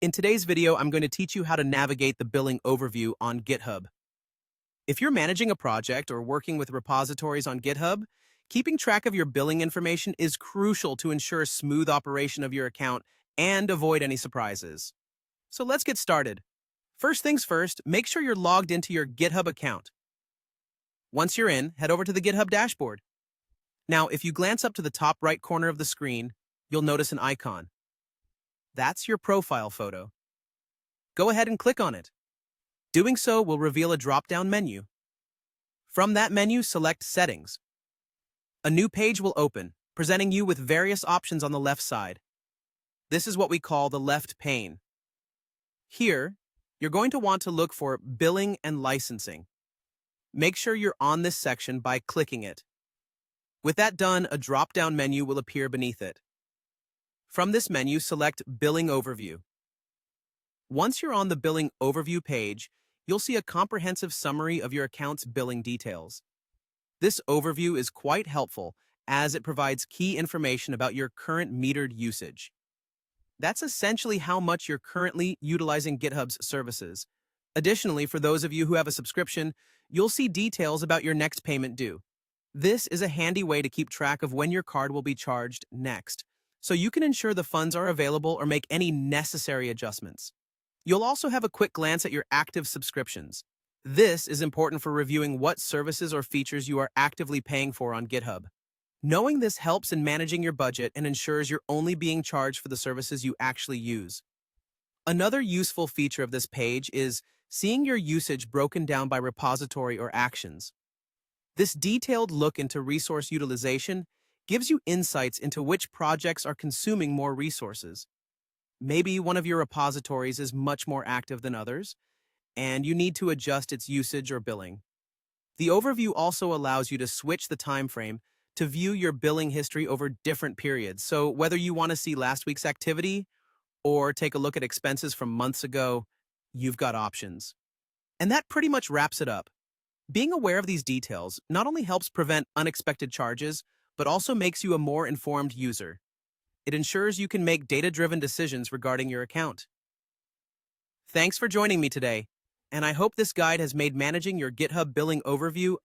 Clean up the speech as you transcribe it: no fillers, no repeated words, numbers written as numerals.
In today's video, I'm going to teach you how to navigate the billing overview on GitHub. If you're managing a project or working with repositories on GitHub, keeping track of your billing information is crucial to ensure smooth operation of your account and avoid any surprises. So let's get started. First things first, make sure you're logged into your GitHub account. Once you're in, head over to the GitHub dashboard. Now, if you glance up to the top right corner of the screen, you'll notice an icon. That's your profile photo. Go ahead and click on it. Doing so will reveal a drop-down menu. From that menu, select Settings. A new page will open, presenting you with various options on the left side. This is what we call the left pane. Here, you're going to want to look for Billing and Licensing. Make sure you're on this section by clicking it. With that done, a drop-down menu will appear beneath it. From this menu, select Billing Overview. Once you're on the Billing Overview page, you'll see a comprehensive summary of your account's billing details. This overview is quite helpful as it provides key information about your current metered usage. That's essentially how much you're currently utilizing GitHub's services. Additionally, for those of you who have a subscription, you'll see details about your next payment due. This is a handy way to keep track of when your card will be charged next, so you can ensure the funds are available or make any necessary adjustments. You'll also have a quick glance at your active subscriptions. This is important for reviewing what services or features you are actively paying for on GitHub. Knowing this helps in managing your budget and ensures you're only being charged for the services you actually use. Another useful feature of this page is seeing your usage broken down by repository or actions. This detailed look into resource utilization gives you insights into which projects are consuming more resources. Maybe one of your repositories is much more active than others, and you need to adjust its usage or billing. The overview also allows you to switch the time frame to view your billing history over different periods. So whether you want to see last week's activity or take a look at expenses from months ago, you've got options. And that pretty much wraps it up. Being aware of these details not only helps prevent unexpected charges, but also makes you a more informed user. It ensures you can make data-driven decisions regarding your account. Thanks for joining me today, and I hope this guide has made managing your GitHub billing overview